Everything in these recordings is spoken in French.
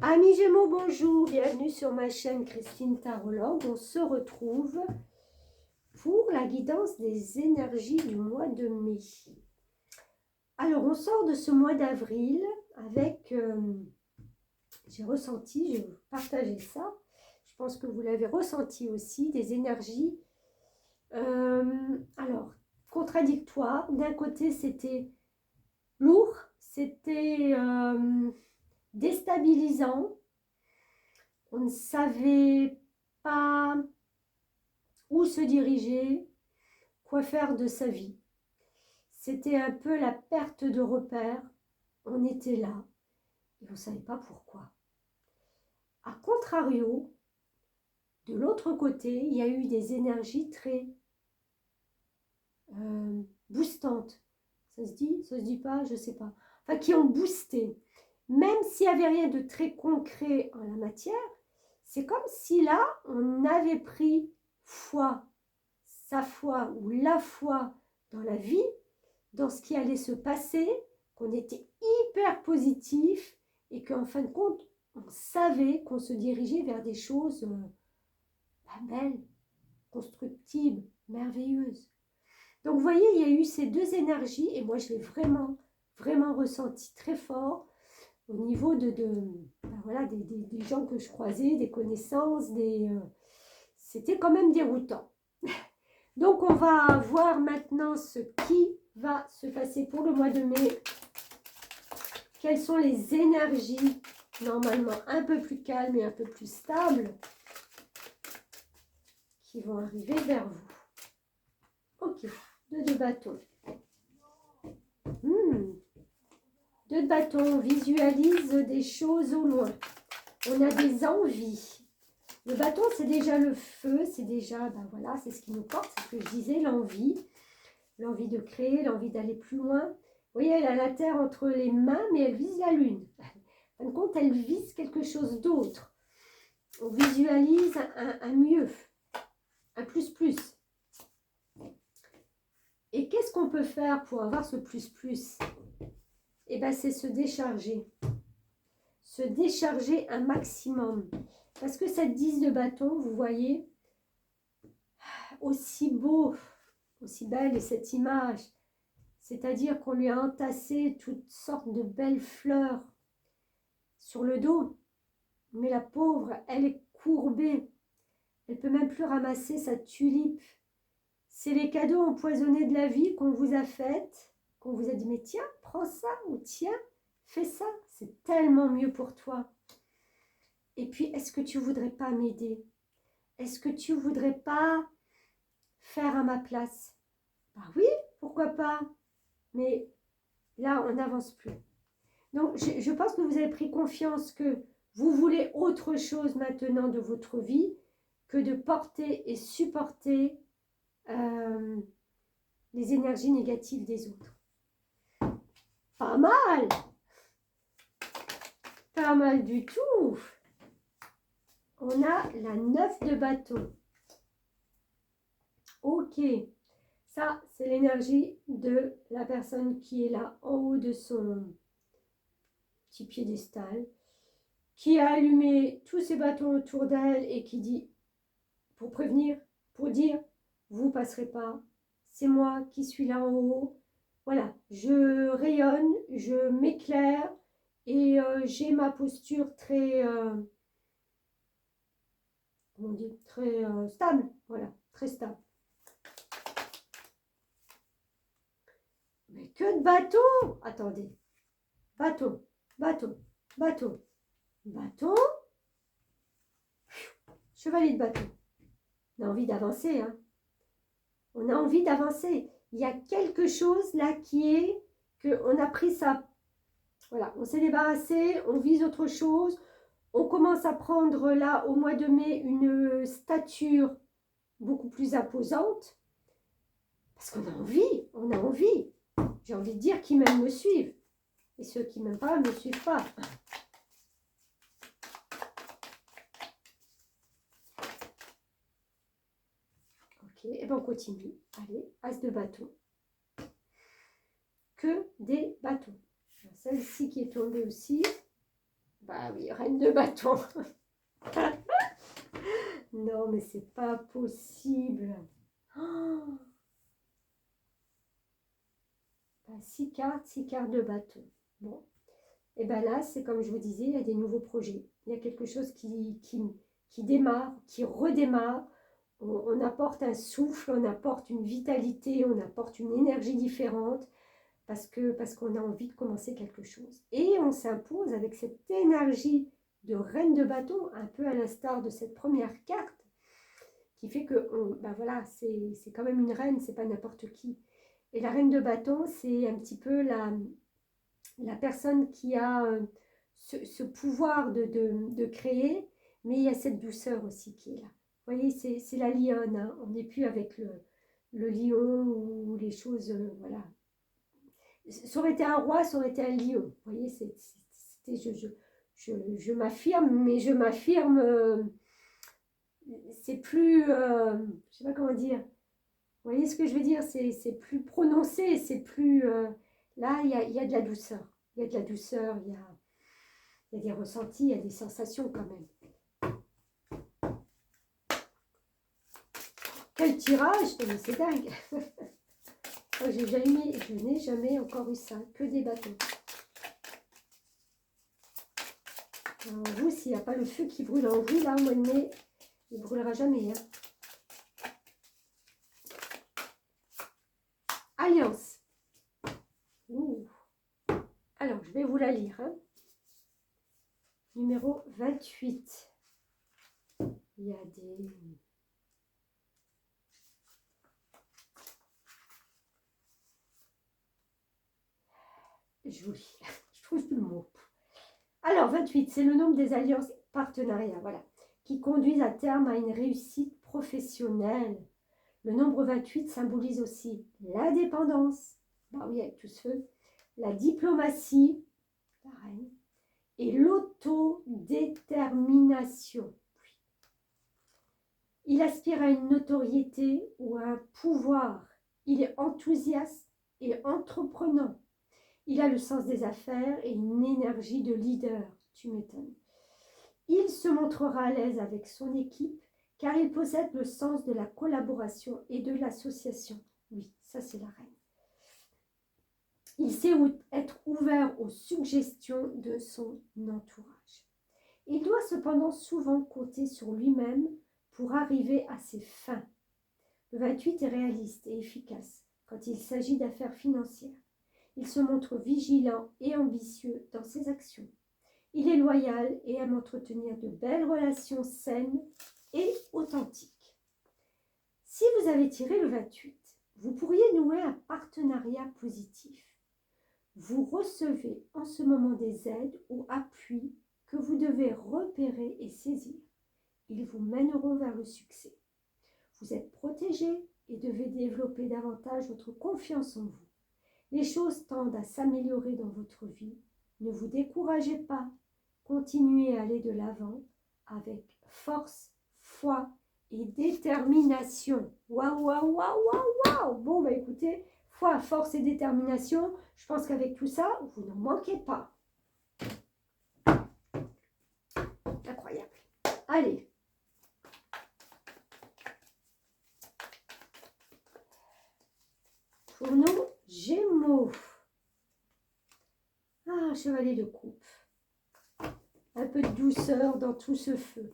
Amis Gémeaux, bonjour, bienvenue sur ma chaîne Christine Tarologue. On se retrouve pour la guidance des énergies du mois de mai. Alors, on sort de ce mois d'avril avec, j'ai ressenti, je vais vous partager ça, je pense que vous l'avez ressenti aussi, des énergies, alors, contradictoires. D'un côté, c'était lourd, c'était déstabilisant. On ne savait pas où se diriger, quoi faire de sa vie. C'était un peu la perte de repère. On était là et on ne savait pas pourquoi. A contrario, de l'autre côté, il y a eu des énergies très boostantes. Ça se dit? Ça se dit pas? Je ne sais pas. Enfin, qui ont boosté. Même s'il n'y avait rien de très concret en la matière, c'est comme si là, on avait pris foi, sa foi ou la foi dans la vie, dans ce qui allait se passer, qu'on était hyper positif et qu'en fin de compte, on savait qu'on se dirigeait vers des choses belles, constructibles, merveilleuses. Donc, vous voyez, il y a eu ces deux énergies et moi, je l'ai vraiment, vraiment ressenti très fort au niveau voilà, des gens que je croisais, des connaissances, c'était quand même déroutant. Donc, on va voir maintenant ce qui va se passer pour le mois de mai. Quelles sont les énergies, normalement un peu plus calmes et un peu plus stables, qui vont arriver vers vous. Ok, 2 de bâton. 2 de bâton, on visualise des choses au loin. On a des envies. Le bâton, c'est déjà le feu, c'est déjà, ben voilà, c'est ce qui nous porte, c'est ce que je disais, l'envie. L'envie de créer, l'envie d'aller plus loin. Vous voyez, elle a la terre entre les mains, mais elle vise la lune. En fin de compte, elle vise quelque chose d'autre. On visualise un mieux, un plus. Et qu'est-ce qu'on peut faire pour avoir ce plus? Eh bien, c'est se décharger. Se décharger un maximum. Parce que cette 10 de bâton, vous voyez, aussi beau, aussi belle est cette image. C'est-à-dire qu'on lui a entassé toutes sortes de belles fleurs sur le dos. Mais la pauvre, elle est courbée. Elle ne peut même plus ramasser sa tulipe. C'est les cadeaux empoisonnés de la vie qu'on vous a faits, qu'on vous a dit, mais tiens, prends ça, ou tiens, fais ça, c'est tellement mieux pour toi. Et puis, est-ce que tu ne voudrais pas m'aider? Est-ce que tu ne voudrais pas faire à ma place? Bah oui, pourquoi pas? Mais là, on n'avance plus. Donc, je pense que vous avez pris confiance que vous voulez autre chose maintenant de votre vie que de porter et supporter les énergies négatives des autres. Pas mal! Pas mal du tout! On a la 9 de bâton. Ok, ça c'est l'énergie de la personne qui est là en haut de son petit piédestal, qui a allumé tous ses bâtons autour d'elle et qui dit, pour prévenir, pour dire, vous ne passerez pas, c'est moi qui suis là en haut. Voilà, je rayonne, je m'éclaire et j'ai ma posture très, comment on dit, très stable. Voilà, très stable. Mais que de bateaux! Attendez. Bateau, bateau, bateau, bateau. Chevalier de bateau. On a envie d'avancer, hein. On a envie d'avancer. Il y a quelque chose là qui est qu'on a pris ça. Voilà, on s'est débarrassé, on vise autre chose. On commence à prendre là, au mois de mai, une stature beaucoup plus imposante. Parce qu'on a envie, on a envie. J'ai envie de dire qui m'aiment me suivent. Et ceux qui ne m'aiment pas ne me suivent pas. Ok, et bien on continue. Allez, as de bâton. Que des bâtons. Celle-ci qui est tombée aussi. bah oui, reine de bâton. Non, mais c'est pas possible. Oh, bah, 6 cartes de bâton. Bon, et bien là, c'est comme je vous disais, il y a des nouveaux projets. Il y a quelque chose qui démarre, qui redémarre. On apporte un souffle, on apporte une vitalité, on apporte une énergie différente parce qu'on a envie de commencer quelque chose. Et on s'impose avec cette énergie de reine de bâton, un peu à l'instar de cette première carte, qui fait que ben voilà, c'est quand même une reine, c'est pas n'importe qui. Et la reine de bâton, c'est un petit peu la personne qui a ce pouvoir de créer, mais il y a cette douceur aussi qui est là. Vous voyez, c'est la lionne, hein. On n'est plus avec le lion ou les choses, voilà. Ça aurait été un roi, ça aurait été un lion. Vous voyez, je m'affirme, mais je m'affirme, c'est plus, je sais pas comment dire. Vous voyez ce que je veux dire? C'est plus prononcé, c'est plus, là, il y a de la douceur. Il y a de la douceur, il y a des ressentis, il y a des sensations quand même. Quel tirage! Mais c'est dingue! Je n'ai jamais encore eu ça, que des bâtons. Alors vous, s'il n'y a pas le feu qui brûle en vous, là, au mois de mai, il ne brûlera jamais. Hein. Alliance. Ouh. Alors, je vais vous la lire. Hein. Numéro 28. Il y a des... Je vous lis. Je trouve plus le mot. Alors, 28, c'est le nombre des alliances partenariats, voilà, qui conduisent à terme à une réussite professionnelle. Le nombre 28 symbolise aussi la dépendance, bah oui, avec tout ce feu, la diplomatie, la reine, et l'autodétermination. Il aspire à une notoriété ou à un pouvoir. Il est enthousiaste et entreprenant. Il a le sens des affaires et une énergie de leader. Tu m'étonnes. Il se montrera à l'aise avec son équipe car il possède le sens de la collaboration et de l'association. Oui, ça c'est la reine. Il sait être ouvert aux suggestions de son entourage. Il doit cependant souvent compter sur lui-même pour arriver à ses fins. Le 28 est réaliste et efficace quand il s'agit d'affaires financières. Il se montre vigilant et ambitieux dans ses actions. Il est loyal et aime entretenir de belles relations saines et authentiques. Si vous avez tiré le 28, vous pourriez nouer un partenariat positif. Vous recevez en ce moment des aides ou appuis que vous devez repérer et saisir. Ils vous mèneront vers le succès. Vous êtes protégé et devez développer davantage votre confiance en vous. Les choses tendent à s'améliorer dans votre vie. Ne vous découragez pas. Continuez à aller de l'avant avec force, foi et détermination. Waouh, waouh, waouh, waouh, waouh. Bon, bah écoutez, foi, force et détermination, je pense qu'avec tout ça, vous n'en manquez pas. Incroyable. Allez. Pour nos Gémeaux. Ah, chevalier de coupe. Un peu de douceur dans tout ce feu.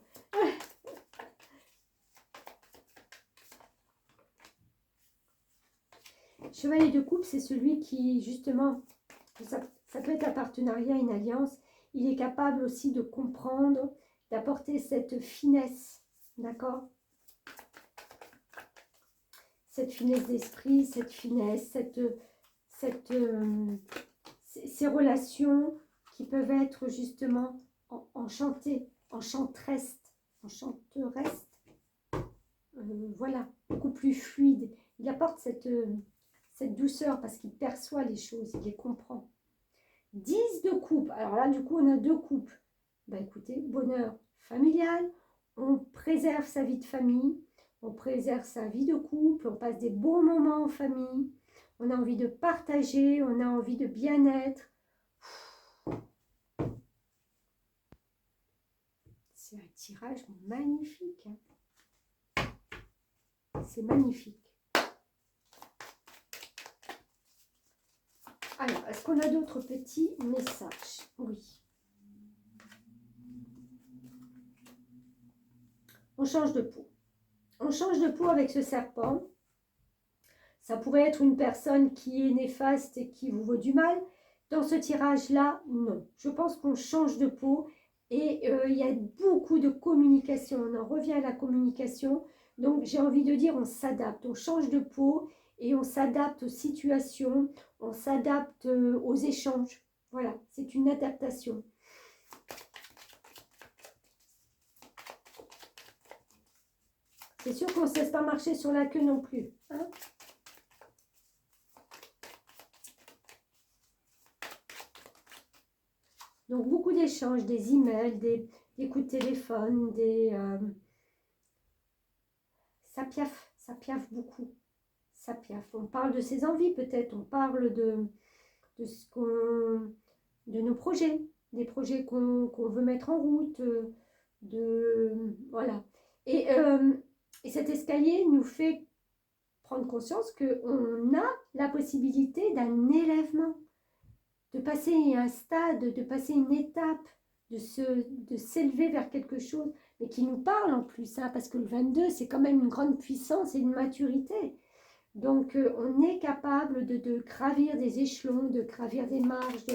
Chevalier de coupe, c'est celui qui, justement, ça peut être un partenariat, une alliance. Il est capable aussi de comprendre, d'apporter cette finesse, d'accord? Cette finesse d'esprit, cette finesse, ces relations qui peuvent être justement enchantées, enchanteresses, voilà, beaucoup plus fluide. Il apporte cette douceur parce qu'il perçoit les choses, il les comprend. 10 de coupe. Alors là, du coup, on a 2 coupes. Ben écoutez, bonheur familial, on préserve sa vie de famille, on préserve sa vie de couple, on passe des bons moments en famille, on a envie de partager, on a envie de bien-être. C'est un tirage magnifique. Hein. C'est magnifique. Alors, est-ce qu'on a d'autres petits messages? Oui. On change de peau. On change de peau avec ce serpent. Ça pourrait être une personne qui est néfaste et qui vous vaut du mal. Dans ce tirage-là, non. Je pense qu'on change de peau et il y a beaucoup de communication. On en revient à la communication. Donc, j'ai envie de dire, on s'adapte. On change de peau et on s'adapte aux situations. On s'adapte aux échanges. Voilà, c'est une adaptation. C'est sûr qu'on ne se laisse pas marcher sur la queue non plus. Hein? Donc, beaucoup d'échanges, des emails, des coups de téléphone, ça piaffe beaucoup. Ça piaffe. On parle de ses envies peut-être, on parle de nos projets, des projets qu'on veut mettre en route, voilà. Et cet escalier nous fait prendre conscience qu'on a la possibilité d'un élèvement, de passer un stade, de passer une étape, de s'élever vers quelque chose, mais qui nous parle en plus, hein, parce que le 22, c'est quand même une grande puissance et une maturité. Donc, on est capable de gravir des échelons, de gravir des marches,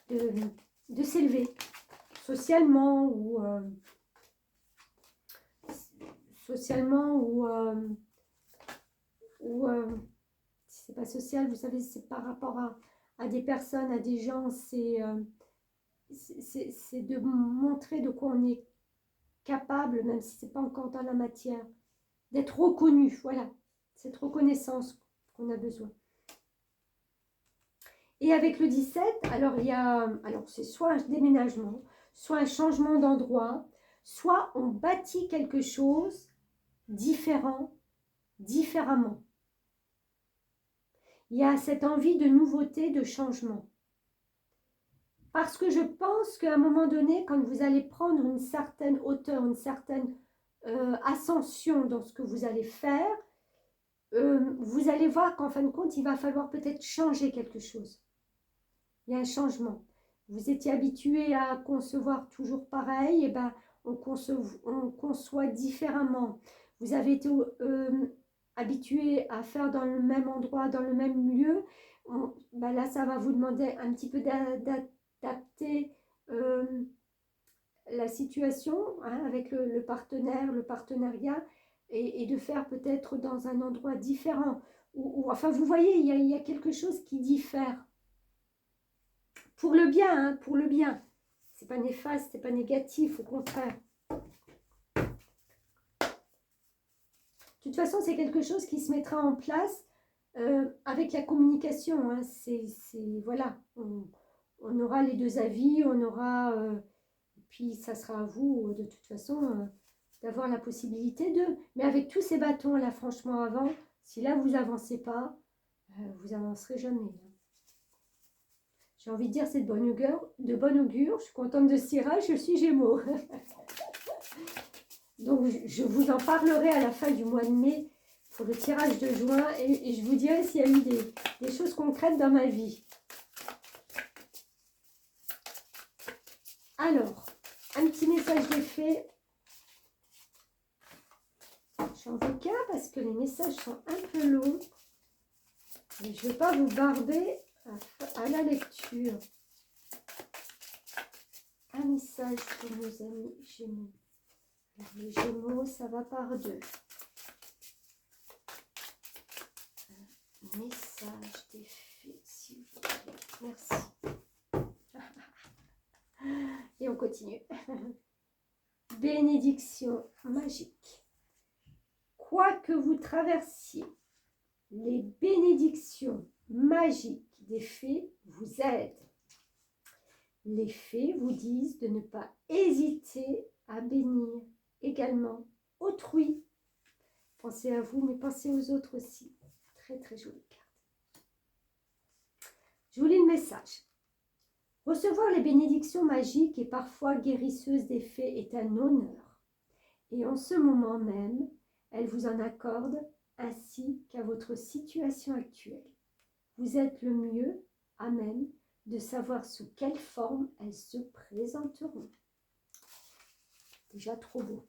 de s'élever socialement ou si c'est pas social, vous savez, c'est par rapport à des personnes, à des gens, c'est de montrer de quoi on est capable, même si c'est pas encore dans la matière, d'être reconnu, voilà, cette reconnaissance qu'on a besoin. Et avec le 17, alors c'est soit un déménagement, soit un changement d'endroit, soit on bâtit quelque chose différemment. Il y a cette envie de nouveauté, de changement. Parce que je pense qu'à un moment donné, quand vous allez prendre une certaine hauteur, une certaine ascension dans ce que vous allez faire, vous allez voir qu'en fin de compte, il va falloir peut-être changer quelque chose. Il y a un changement. Vous étiez habitué à concevoir toujours pareil, et ben on conçoit différemment. Vous avez été habitué à faire dans le même endroit, dans le même lieu. Ben là, ça va vous demander un petit peu d'adapter la situation, hein, avec le partenaire, le partenariat, et de faire peut-être dans un endroit différent. Enfin, vous voyez, il y a quelque chose qui diffère. Pour le bien, hein, pour le bien. C'est pas néfaste, c'est pas négatif, au contraire. De toute façon, c'est quelque chose qui se mettra en place avec la communication. Hein. Voilà, on aura les deux avis, on aura... puis ça sera à vous, de toute façon, d'avoir la possibilité de... Mais avec tous ces bâtons là, franchement, avant, si là vous avancez pas, vous avancerez jamais. J'ai envie de dire, c'est de bon augure. Je suis contente de ce tirage, je suis Gémeaux. Donc, je vous en parlerai à la fin du mois de mai pour le tirage de juin et je vous dirai s'il y a eu des choses concrètes dans ma vie. Alors, un petit message d'effet. J'en veux qu'un parce que les messages sont un peu longs. Mais je ne vais pas vous barber à la lecture. Un message pour nos amis Gémeaux. Alors, les Gémeaux, ça va par deux. Un message d'effet, s'il vous plaît. Merci. Et on continue. Bénédiction magique. Quoi que vous traversiez, les bénédictions magiques des fées vous aident. Les fées vous disent de ne pas hésiter à bénir également autrui. Pensez à vous, mais pensez aux autres aussi. Très, très jolie carte. Je vous lis le message. Recevoir les bénédictions magiques et parfois guérisseuses des fées est un honneur. Et en ce moment même, elle vous en accorde ainsi qu'à votre situation actuelle. Vous êtes le mieux à même de savoir sous quelle forme elles se présenteront. Déjà trop beau.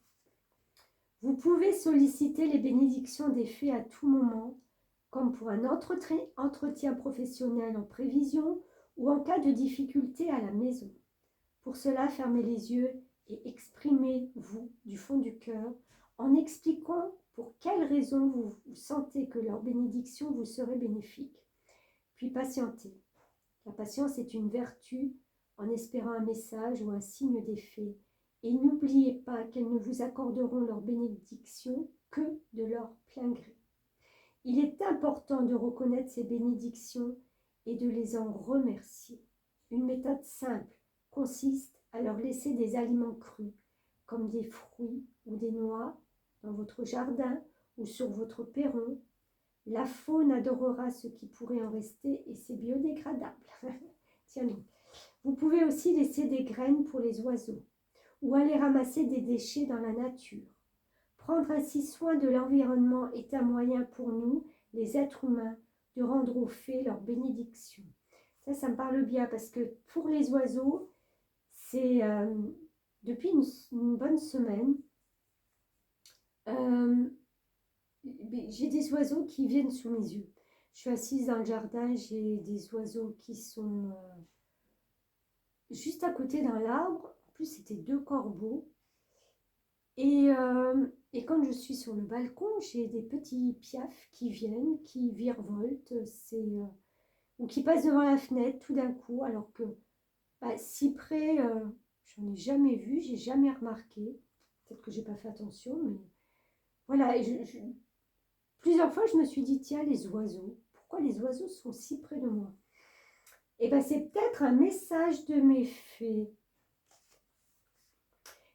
Vous pouvez solliciter les bénédictions des fées à tout moment, comme pour un entretien professionnel en prévision ou en cas de difficulté à la maison. Pour cela, fermez les yeux et exprimez-vous du fond du cœur en expliquant pour quelles raisons vous sentez que leur bénédiction vous serait bénéfique. Puis patientez. La patience est une vertu en espérant un message ou un signe des fées. Et n'oubliez pas qu'elles ne vous accorderont leur bénédiction que de leur plein gré. Il est important de reconnaître ces bénédictions et de les en remercier. Une méthode simple consiste à leur laisser des aliments crus, comme des fruits ou des noix, dans votre jardin ou sur votre perron. La faune adorera ce qui pourrait en rester et c'est biodégradable. Tiens donc. Vous pouvez aussi laisser des graines pour les oiseaux ou aller ramasser des déchets dans la nature. Prendre ainsi soin de l'environnement est un moyen pour nous, les êtres humains, de rendre aux fées leur bénédiction. Ça me parle bien parce que pour les oiseaux, c'est depuis une bonne semaine, j'ai des oiseaux qui viennent sous mes yeux. Je suis assise dans le jardin, j'ai des oiseaux qui sont juste à côté d'un arbre. En plus, c'était 2 corbeaux. Et quand je suis sur le balcon, j'ai des petits piafs qui viennent, qui virevoltent, ou qui passent devant la fenêtre tout d'un coup, alors que si près, j'en ai jamais vu, j'ai jamais remarqué. Peut-être que j'ai pas fait attention, mais voilà. Et plusieurs fois, je me suis dit, tiens, les oiseaux, pourquoi les oiseaux sont si près de moi? Et bien, c'est peut-être un message de mes fées.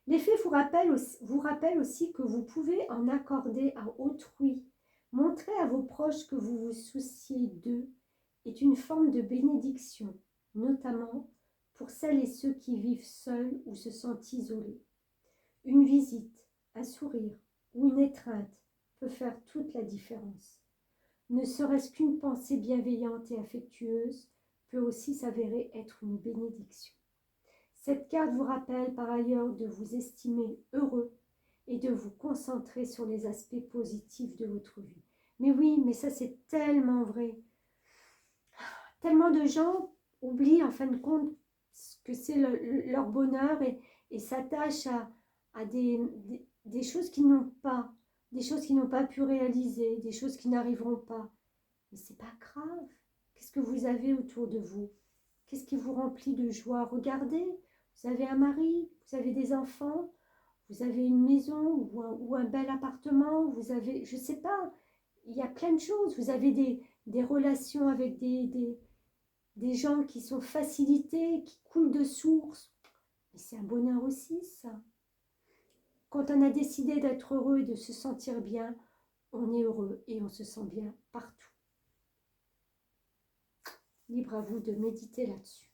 Les fées vous rappellent aussi que vous pouvez en accorder à autrui. Montrer à vos proches que vous vous souciez d'eux est une forme de bénédiction, notamment pour celles et ceux qui vivent seuls ou se sentent isolés. Une visite, un sourire ou une étreinte peut faire toute la différence. Ne serait-ce qu'une pensée bienveillante et affectueuse peut aussi s'avérer être une bénédiction. Cette carte vous rappelle par ailleurs de vous estimer heureux et de vous concentrer sur les aspects positifs de votre vie. Mais oui, mais ça c'est tellement vrai. Tellement de gens oublient en fin de compte ce que c'est leur bonheur et s'attachent à des choses qu'ils n'ont pas, des choses qu'ils n'ont pas pu réaliser, des choses qui n'arriveront pas. Mais c'est pas grave. Qu'est-ce que vous avez autour de vous? Qu'est-ce qui vous remplit de joie? Regardez, vous avez un mari, vous avez des enfants, vous avez une maison ou un bel appartement, vous avez, je ne sais pas, il y a plein de choses. Vous avez des relations avec des gens qui sont facilités, qui coulent de source. Mais c'est un bonheur aussi, ça. Quand on a décidé d'être heureux et de se sentir bien, on est heureux et on se sent bien partout. Libre à vous de méditer là-dessus.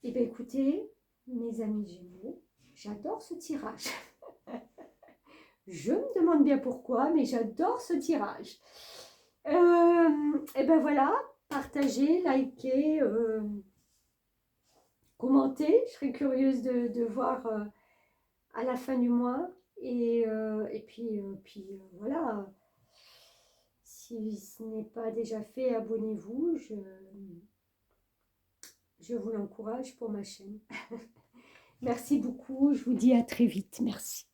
Eh bien, écoutez, mes amis Gémeaux, j'adore ce tirage. Je me demande bien pourquoi, mais j'adore ce tirage. Et ben voilà, partagez, likez, commentez. Je serais curieuse de voir à la fin du mois. Et puis voilà, si ce n'est pas déjà fait, abonnez-vous. Je vous l'encourage pour ma chaîne. Merci beaucoup, je vous dis à très vite. Merci.